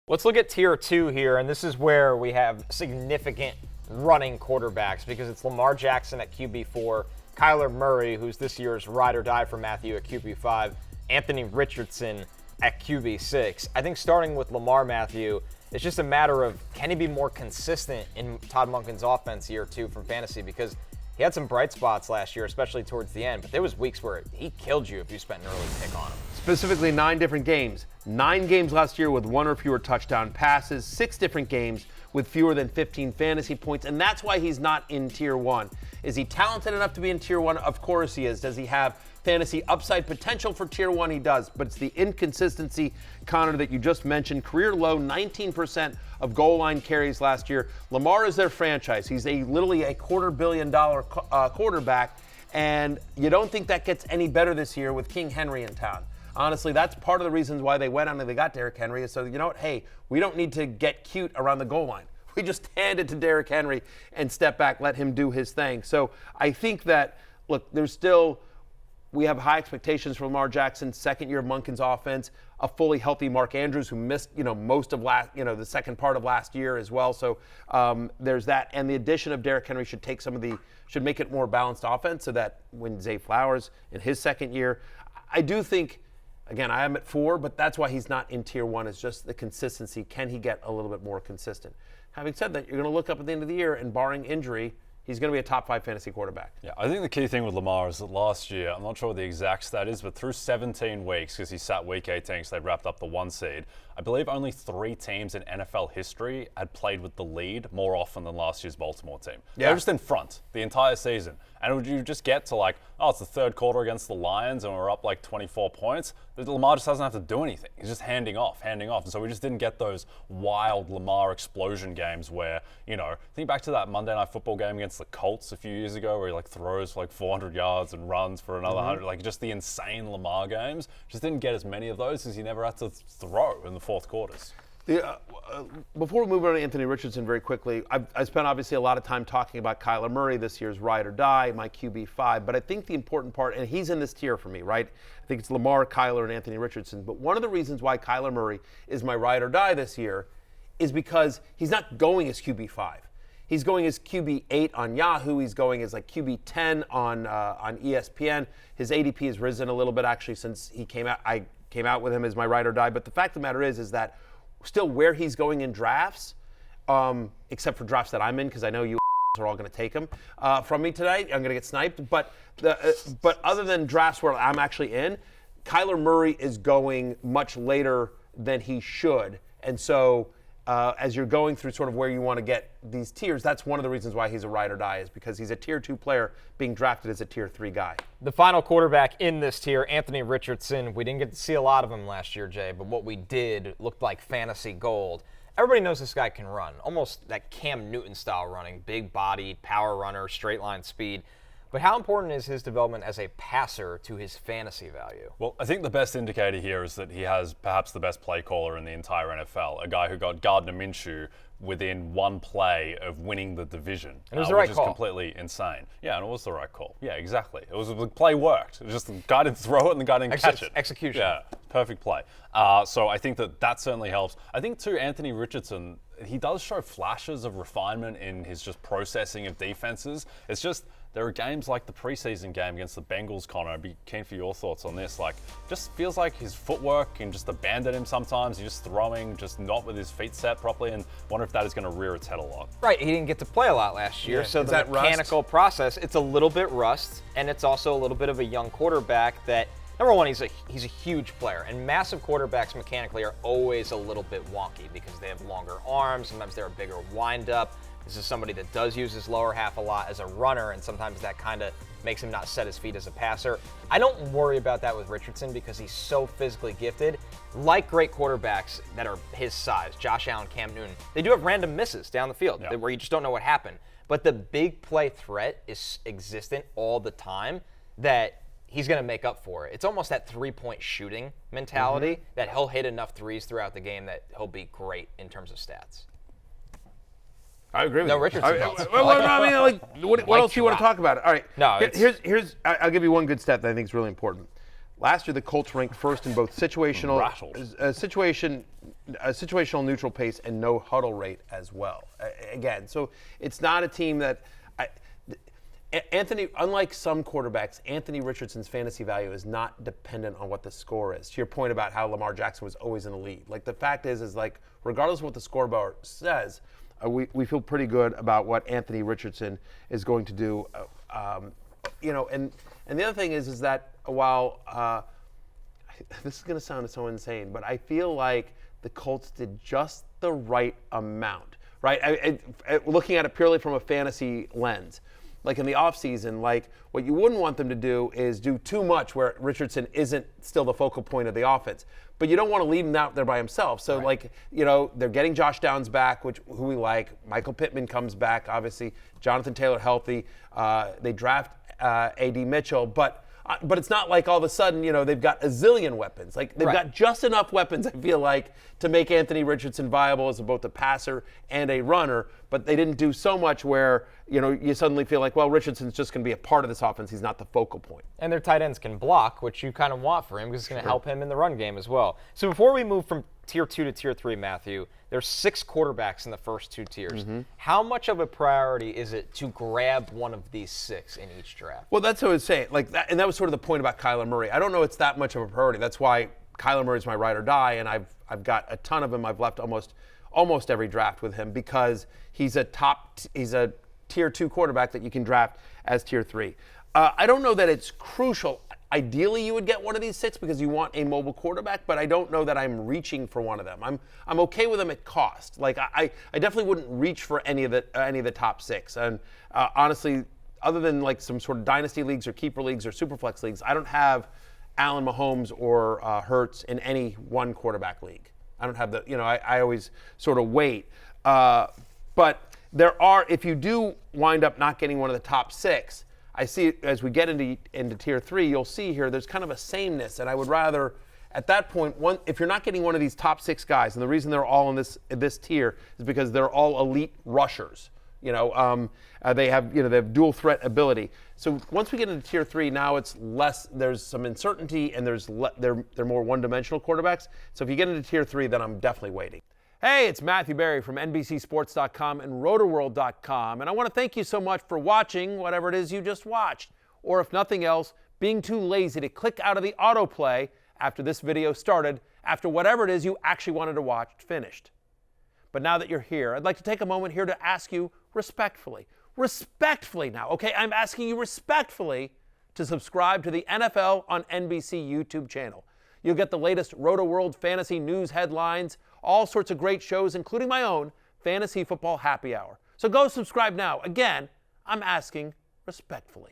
Let's look at tier 2 here, and this is where we have significant running quarterbacks because it's Lamar Jackson at QB4, Kyler Murray, who's this year's ride or die for Matthew at QB5, Anthony Richardson at QB6. I think starting with Lamar, Matthew, it's just a matter of can he be more consistent in Todd Monken's offense year 2 from fantasy, because he had some bright spots last year, especially towards the end, but there was weeks where he killed you if you spent an early pick on him. Specifically 9 different games. 9 games last year with 1 or fewer touchdown passes, 6 different games with fewer than 15 fantasy points, and that's why he's not in tier 1. Is he talented enough to be in tier 1? Of course he is. Does he have fantasy upside potential for tier 1? He does, but it's the inconsistency, Connor, that you just mentioned. Career low, 19% of goal line carries last year. Lamar is their franchise. He's literally a $250 million quarterback, and you don't think that gets any better this year with King Henry in town. Honestly, that's part of the reasons why they went on and they got Derrick Henry is so, you know what, hey, we don't need to get cute around the goal line. We just hand it to Derrick Henry and step back, let him do his thing. So I think that, look, we have high expectations for Lamar Jackson, second year of Monken's offense, a fully healthy Mark Andrews who missed, most of the second part of last year as well. So there's that, and the addition of Derrick Henry should make it more balanced offense so that when Zay Flowers in his second year, I do think. Again, I am at 4, but that's why he's not in tier 1. It's just the consistency. Can he get a little bit more consistent? Having said that, you're going to look up at the end of the year, and barring injury, he's going to be a top 5 fantasy quarterback. Yeah, I think the key thing with Lamar is that last year, I'm not sure what the exact stat is, but through 17 weeks, because he sat week 18, so they wrapped up the 1 seed, I believe only 3 teams in NFL history had played with the lead more often than last year's Baltimore team. Yeah. They were just in front the entire season. And would you just get to it's the third quarter against the Lions and we're up 24 points? Lamar just doesn't have to do anything. He's just handing off. And so we just didn't get those wild Lamar explosion games where, think back to that Monday Night Football game against the Colts a few years ago where he throws for 400 yards and runs for another 100. Just the insane Lamar games. Just didn't get as many of those because he never had to throw in the fourth quarters. Before we move on to Anthony Richardson very quickly, I spent obviously a lot of time talking about Kyler Murray, this year's ride or die, my QB5, but I think the important part, and he's in this tier for me, right? I think it's Lamar, Kyler, and Anthony Richardson, but one of the reasons why Kyler Murray is my ride or die this year is because he's not going as QB5. He's going as QB8 on Yahoo. He's going as QB10 on ESPN. His ADP has risen a little bit actually since he came out. I came out with him as my ride or die, but the fact of the matter is that still where he's going in drafts, except for drafts that I'm in, because I know you are all going to take him from me today. I'm going to get sniped. But other than drafts where I'm actually in, Kyler Murray is going much later than he should. And so as you're going through sort of where you want to get these tiers, that's one of the reasons why he's a ride or die, is because he's a tier 2 player being drafted as a tier 3 guy. The final quarterback in this tier, Anthony Richardson. We didn't get to see a lot of him last year, Jay, but what we did looked like fantasy gold. Everybody knows this guy can run, almost that Cam Newton style running, big bodied, power runner, straight line speed. But how important is his development as a passer to his fantasy value? Well, I think the best indicator here is that he has perhaps the best play caller in the entire NFL, a guy who got Gardner Minshew within 1 play of winning the division. And it was the right which call. Is completely insane. Yeah, and it was the right call. Yeah, exactly. The play worked. It was just the guy didn't throw it and the guy didn't catch it. Execution. Yeah, perfect play. So I think that certainly helps. I think too, Anthony Richardson, he does show flashes of refinement in his just processing of defenses. It's just there are games like the preseason game against the Bengals, Connor. I'd be keen for your thoughts on this. Just feels like his footwork can just abandon him sometimes. He's just throwing, just not with his feet set properly, and wonder if that is going to rear its head a lot. Right, he didn't get to play a lot last year, so the mechanical process, it's a little bit rust, and it's also a little bit of a young quarterback that, number one, he's a huge player, and massive quarterbacks mechanically are always a little bit wonky because they have longer arms, sometimes they're a bigger wind-up. This is somebody that does use his lower half a lot as a runner, and sometimes that kind of makes him not set his feet as a passer. I don't worry about that with Richardson because he's so physically gifted. Like great quarterbacks that are his size, Josh Allen, Cam Newton, they do have random misses down the field where you just don't know what happened. But the big play threat is existent all the time that he's going to make up for it. It's almost that three-point shooting mentality that he'll hit enough threes throughout the game that he'll be great in terms of stats. I agree with you. No, Richardson. What else do you want to talk about? All right. No, I'll give you one good stat that I think is really important. Last year, the Colts ranked first in both situational neutral pace and no huddle rate as well. Again, so it's not a team that unlike some quarterbacks, Anthony Richardson's fantasy value is not dependent on what the score is. To your point about how Lamar Jackson was always in the lead, like the fact is like regardless of what the scoreboard says, we feel pretty good about what Anthony Richardson is going to do. And the other thing is that while this is going to sound so insane, but I feel like the Colts did just the right amount, right? Looking at it purely from a fantasy lens, like in the offseason, like what you wouldn't want them to do is do too much where Richardson isn't still the focal point of the offense. But you don't want to leave him out there by himself. So, they're getting Josh Downs back, who we like. Michael Pittman comes back, obviously. Jonathan Taylor healthy. They draft A.D. Mitchell. But it's not like all of a sudden, they've got a zillion weapons. Like, they've got just enough weapons, I feel like, to make Anthony Richardson viable as both a passer and a runner. But they didn't do so much where, you suddenly feel like, well, Richardson's just going to be a part of this offense. He's not the focal point. And their tight ends can block, which you kind of want for him because it's going to help him in the run game as well. So before we move from Tier 2 to Tier 3, Matthew, there's 6 quarterbacks in the first 2 tiers. Mm-hmm. How much of a priority is it to grab one of these 6 in each draft? Well, that's what I was saying. Like that, and that was sort of the point about Kyler Murray. I don't know it's that much of a priority. That's why Kyler Murray's my ride or die, and I've got a ton of him. I've left almost every draft with him because he's a Tier 2 quarterback that you can draft as Tier 3. I don't know that it's crucial. Ideally, you would get one of these 6 because you want a mobile quarterback, but I don't know that I'm reaching for one of them. I'm okay with them at cost. Like I definitely wouldn't reach for any of the top 6. And honestly, other than like some sort of dynasty leagues or keeper leagues or superflex leagues, I don't have Allen, Mahomes, or Hurts in any one quarterback league. I don't have I always sort of wait. But there are, if you do wind up not getting one of the top 6, I see as we get into Tier 3, you'll see here there's kind of a sameness, and I would rather, at that point, if you're not getting one of these top 6 guys, and the reason they're all in this tier is because they're all elite rushers. They have dual threat ability. So once we get into Tier 3, now it's less. There's some uncertainty, and they're more one-dimensional quarterbacks. So if you get into Tier 3, then I'm definitely waiting. Hey, it's Matthew Berry from NBCSports.com and RotoWorld.com, and I want to thank you so much for watching whatever it is you just watched, or if nothing else, being too lazy to click out of the autoplay after this video started, after whatever it is you actually wanted to watch finished. But now that you're here, I'd like to take a moment here to ask you respectfully now, okay? I'm asking you respectfully to subscribe to the NFL on NBC YouTube channel. You'll get the latest RotoWorld fantasy news headlines, all sorts of great shows, including my own Fantasy Football Happy Hour. So go subscribe now. Again, I'm asking respectfully.